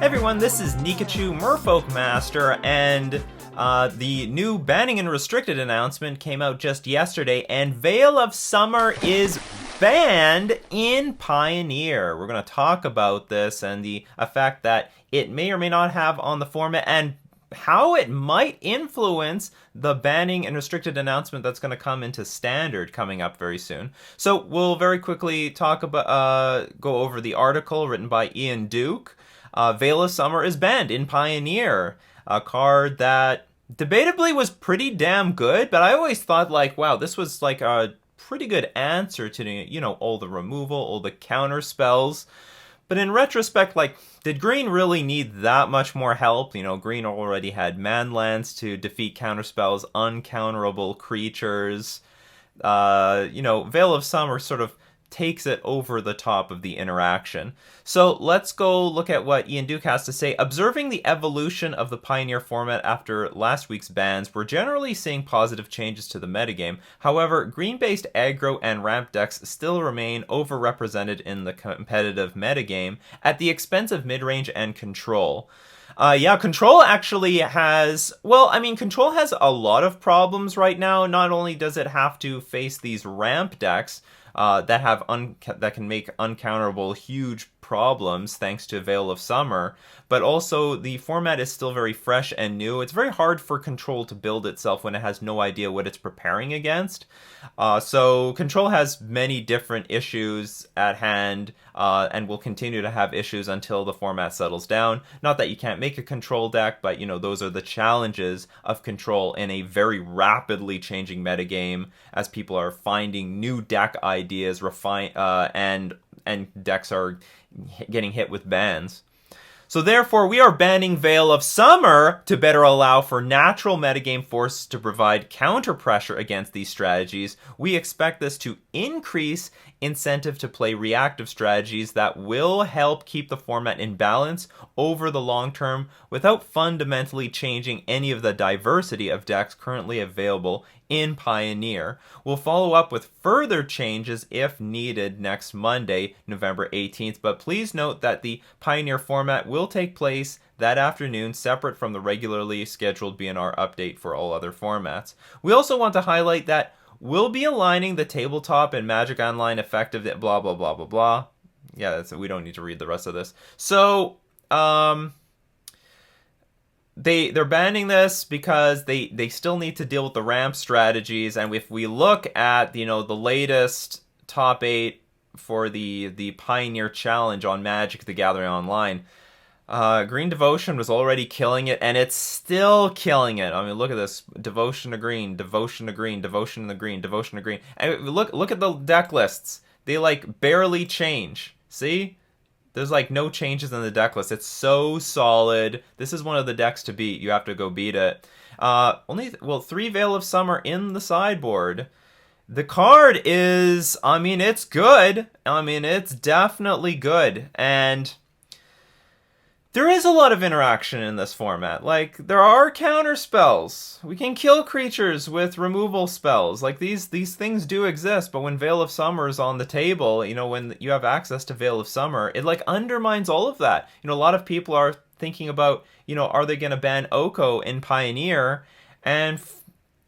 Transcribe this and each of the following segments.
Everyone, this is Nikachu, Merfolk Master, and the new banning and restricted announcement came out just yesterday, and Veil of Summer is banned in Pioneer. We're going to talk about this and the effect that it may or may not have on the format, and how it might influence the banning and restricted announcement that's going to come into Standard coming up very soon. So we'll very quickly talk about, go over the article written by Ian Duke. Veil of Summer is banned in Pioneer, a card that debatably was pretty damn good, but I always thought, like, wow, this was like a pretty good answer to, you know, all the removal, all the counter spells. But in retrospect, like, did Green really need that much more help? You know, Green already had Manlands to defeat counterspells, uncounterable creatures. You know, Veil of Summer sort of takes it over the top of the interaction. So let's go look at what Ian Duke has to say. Observing the evolution of the Pioneer format after last week's bans, we're generally seeing positive changes to the metagame. However, green-based aggro and ramp decks still remain overrepresented in the competitive metagame at the expense of mid-range and control. Yeah, Control actually has, well, I mean, Control has a lot of problems right now. Not only does it have to face these ramp decks, that can make uncounterable huge problems thanks to Veil of Summer, but also the format is still very fresh and new. It's very hard for Control to build itself when it has no idea what it's preparing against. So Control has many different issues at hand, and will continue to have issues until the format settles down. Not that you can't make a Control deck, but you know, those are the challenges of Control in a very rapidly changing metagame as people are finding new deck ideas, and decks are getting hit with bans. So therefore, we are banning Veil of Summer to better allow for natural metagame forces to provide counter pressure against these strategies. We expect this to increase incentive to play reactive strategies that will help keep the format in balance over the long term without fundamentally changing any of the diversity of decks currently available in Pioneer. We'll follow up with further changes if needed next Monday, November 18th, but please note that the Pioneer format will take place that afternoon, separate from the regularly scheduled BNR update for all other formats. We also want to highlight that we'll be aligning the tabletop and Magic Online effective blah blah blah blah blah. Yeah, we don't need to read the rest of this. So, they're banning this because they still need to deal with the ramp strategies, and if we look at, you know, the latest top 8 for the Pioneer Challenge on Magic the Gathering Online, Green Devotion was already killing it, and it's still killing it. I mean, look at this: Devotion to Green, Devotion to Green, Devotion to Green, Devotion to Green. And look at the deck lists; they like barely change. See? There's like no changes in the deck list. It's so solid. This is one of the decks to beat. You have to go beat it. 3 Veil of Summer in the sideboard. The card is, I mean, it's good. I mean, it's definitely good. And there is a lot of interaction in this format. Like, there are counter spells. We can kill creatures with removal spells. Like, these things do exist, but when Veil of Summer is on the table, you know, when you have access to Veil of Summer, it, like, undermines all of that. You know, a lot of people are thinking about, you know, are they going to ban Oko in Pioneer? And,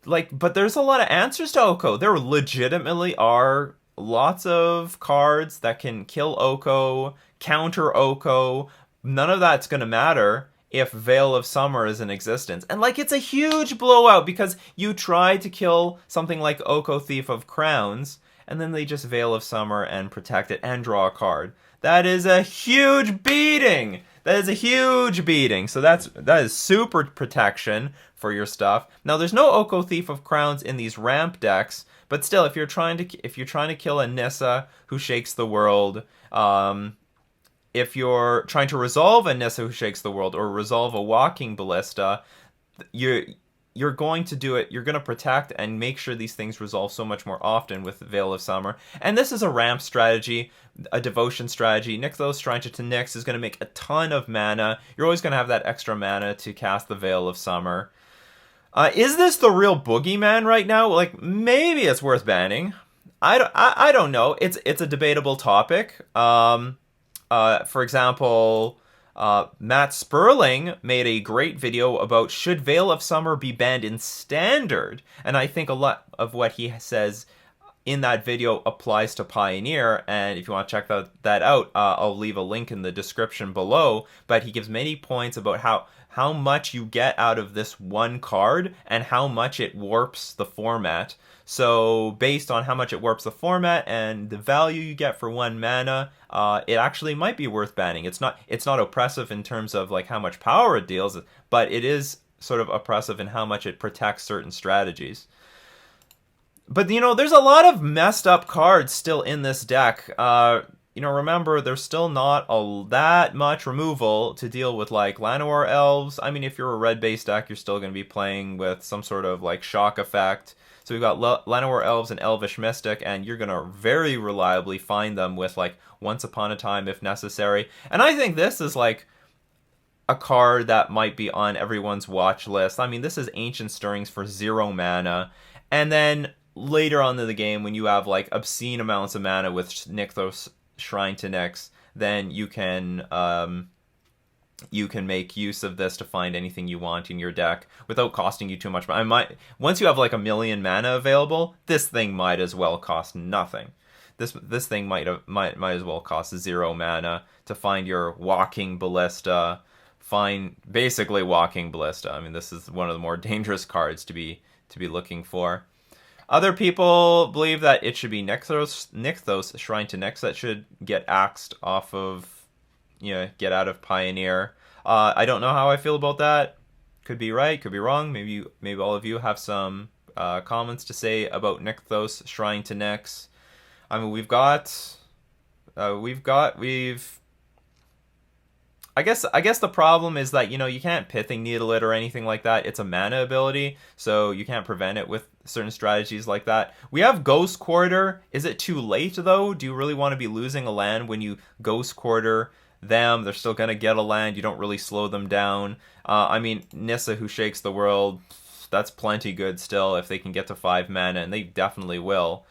but there's a lot of answers to Oko. There legitimately are lots of cards that can kill Oko, counter Oko. None of that's going to matter if Veil of Summer is in existence. And, like, it's a huge blowout because you try to kill something like Oko Thief of Crowns, and then they just Veil of Summer and protect it and draw a card. That is a huge beating! That is a huge beating. So that is super protection for your stuff. Now, there's no Oko Thief of Crowns in these ramp decks, but still, if you're trying to kill a Nissa who shakes the world, if you're trying to resolve a Nissa who shakes the world or resolve a Walking Ballista, you're going to do it. You're going to protect and make sure these things resolve so much more often with Veil of Summer. And this is a ramp strategy, a devotion strategy. Nixthos Stranger to Nyx is going to make a ton of mana. You're always going to have that extra mana to cast the Veil of Summer. Is this the real boogeyman right now? Like, maybe it's worth banning. I don't know. It's a debatable topic. For example, Matt Sperling made a great video about should Veil of Summer be banned in Standard, and I think a lot of what he says in that video applies to Pioneer, and if you want to check that out, I'll leave a link in the description below, but he gives many points about how much you get out of this one card and how much it warps the format. So based on how much it warps the format and the value you get for 1 mana, it actually might be worth banning. It's not oppressive in terms of like how much power it deals, but it is sort of oppressive in how much it protects certain strategies. But, there's a lot of messed up cards still in this deck. Remember, there's still not that much removal to deal with, like, Llanowar Elves. I mean, if you're a red-based deck, you're still going to be playing with some sort of, like, shock effect. So we've got Llanowar Elves and Elvish Mystic, and you're going to very reliably find them with, like, Once Upon a Time if necessary. And I think this is, like, a card that might be on everyone's watch list. I mean, this is Ancient Stirrings for 0 mana. And then later on in the game, when you have like obscene amounts of mana with Nykthos Shrine to Nyx, then you can make use of this to find anything you want in your deck without costing you too much. Once you have like 1,000,000 mana available, this thing might as well cost nothing. This thing might as well cost 0 mana to find your Walking Ballista. Basically Walking Ballista. I mean, this is one of the more dangerous cards to be looking for. Other people believe that it should be Nykthos Shrine to Nyx that should get axed off of, get out of Pioneer. I don't know how I feel about that. Could be right, could be wrong. Maybe all of you have some comments to say about Nykthos Shrine to Nyx. I mean, I guess the problem is that, you can't Pithing Needle it or anything like that. It's a mana ability, so you can't prevent it with certain strategies like that. We have Ghost Quarter. Is it too late, though? Do you really want to be losing a land when you Ghost Quarter them? They're still going to get a land. You don't really slow them down. I mean, Nissa, Who Shakes the World, that's plenty good still if they can get to 5 mana, and they definitely will.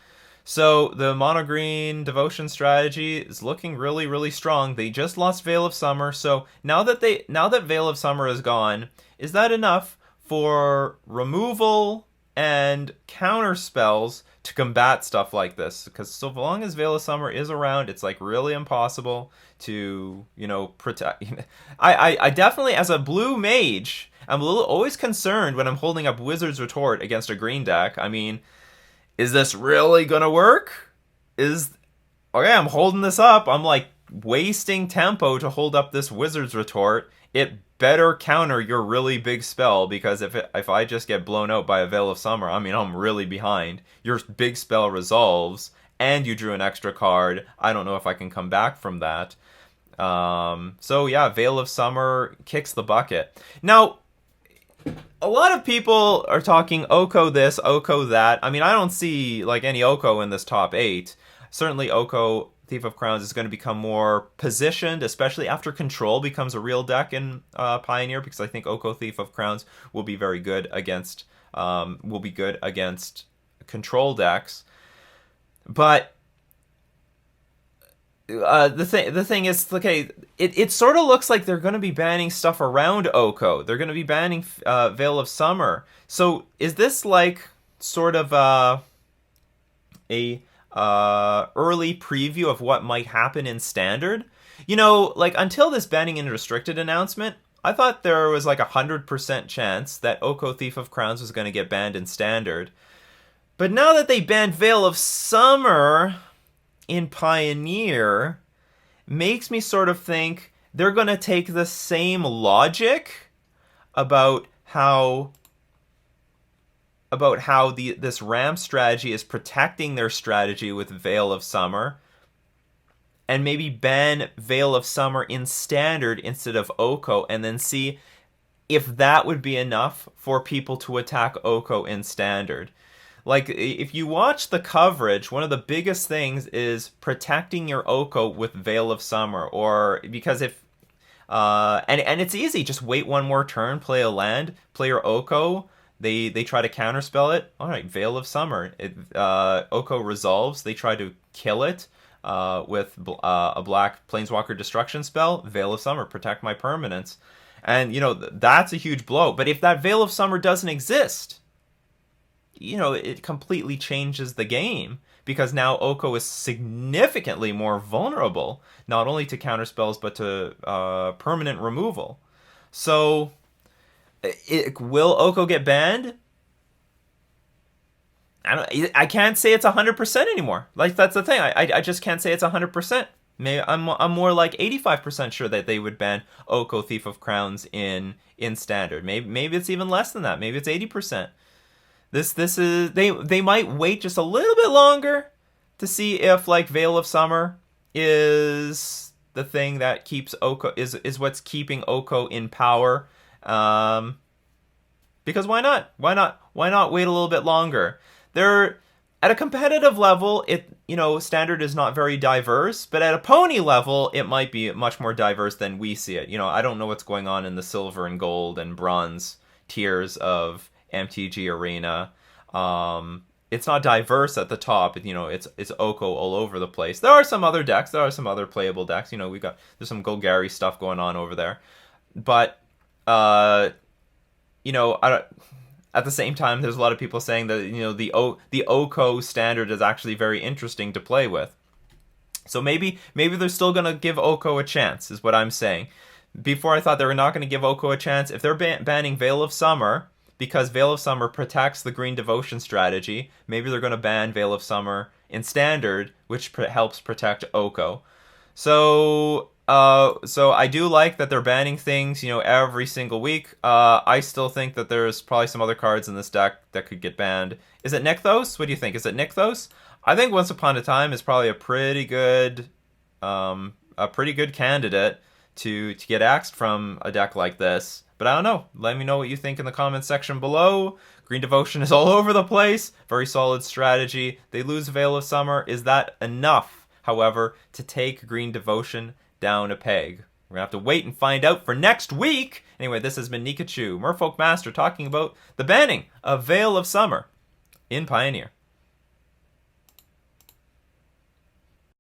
So the mono green devotion strategy is looking really, really strong. They just lost Veil of Summer, so now that Veil of Summer is gone, is that enough for removal and counter spells to combat stuff like this? Because so long as Veil of Summer is around, it's like really impossible to protect. I definitely, as a blue mage, I'm always concerned when I'm holding up Wizard's Retort against a green deck. I mean, is this really gonna work? I'm holding this up. I'm like wasting tempo to hold up this Wizard's Retort. It better counter your really big spell, because if I just get blown out by a Veil of Summer, I mean, I'm really behind. Your big spell resolves, and you drew an extra card. I don't know if I can come back from that. So yeah, Veil of Summer kicks the bucket. Now, a lot of people are talking Oko this, Oko that. I mean, I don't see like any Oko in this top 8. Certainly Oko Thief of Crowns is going to become more positioned, especially after Control becomes a real deck in Pioneer, because I think Oko Thief of Crowns will be very good against Control decks. But the thing is, okay, it sort of looks like they're going to be banning stuff around Oko. They're going to be banning Veil of Summer. So is this like sort of a early preview of what might happen in Standard? Like until this banning in Restricted announcement, I thought there was like 100% chance that Oko Thief of Crowns was going to get banned in Standard. But now that they banned Veil of Summer in Pioneer, makes me sort of think they're going to take the same logic about how this ramp strategy is protecting their strategy with Veil of Summer, and maybe ban Veil of Summer in Standard instead of Oko, and then see if that would be enough for people to attack Oko in Standard. Like, if you watch the coverage, one of the biggest things is protecting your Oko with Veil of Summer, or because if and it's easy, just wait one more turn, play a land, play your Oko. They try to counterspell it. All right, Veil of Summer. Oko resolves. They try to kill it. a black Planeswalker destruction spell, Veil of Summer, protect my permanents. And, that's a huge blow. But if that Veil of Summer doesn't exist, it completely changes the game. Because now Oko is significantly more vulnerable, not only to counterspells, but to permanent removal. So, will Oko get banned? I can't say it's 100% anymore. Like, that's the thing. I just can't say it's 100%. I'm more like 85% sure that they would ban Oko Thief of Crowns in Standard. Maybe it's even less than that. Maybe it's 80%. This is they might wait just a little bit longer to see if like Veil of Summer is the thing that keeps Oko is what's keeping Oko in power. Because why not? Why not wait a little bit longer? They're at a competitive level, Standard is not very diverse, but at a pony level, it might be much more diverse than we see it. I don't know what's going on in the silver and gold and bronze tiers of MTG Arena. It's not diverse at the top. It's Oko all over the place. There are some other decks. There are some other playable decks. There's some Golgari stuff going on over there, but I don't. At the same time, there's a lot of people saying that the Oko Standard is actually very interesting to play with. So maybe they're still gonna give Oko a chance, is what I'm saying. Before I thought they were not gonna give Oko a chance. If they're banning Veil of Summer because Veil of Summer protects the Green Devotion strategy, maybe they're gonna ban Veil of Summer in Standard, which helps protect Oko. So I do like that they're banning things, every single week. I still think that there's probably some other cards in this deck that could get banned. Is it Nykthos? What do you think? Is it Nykthos? I think Once Upon a Time is probably a pretty good candidate to get axed from a deck like this. But I don't know. Let me know what you think in the comments section below. Green Devotion is all over the place. Very solid strategy. They lose Veil of Summer. Is that enough, however, to take Green Devotion down a peg? We're going to have to wait and find out for next week. Anyway, this has been Nikachu, Merfolk Master, talking about the banning of Veil of Summer in Pioneer.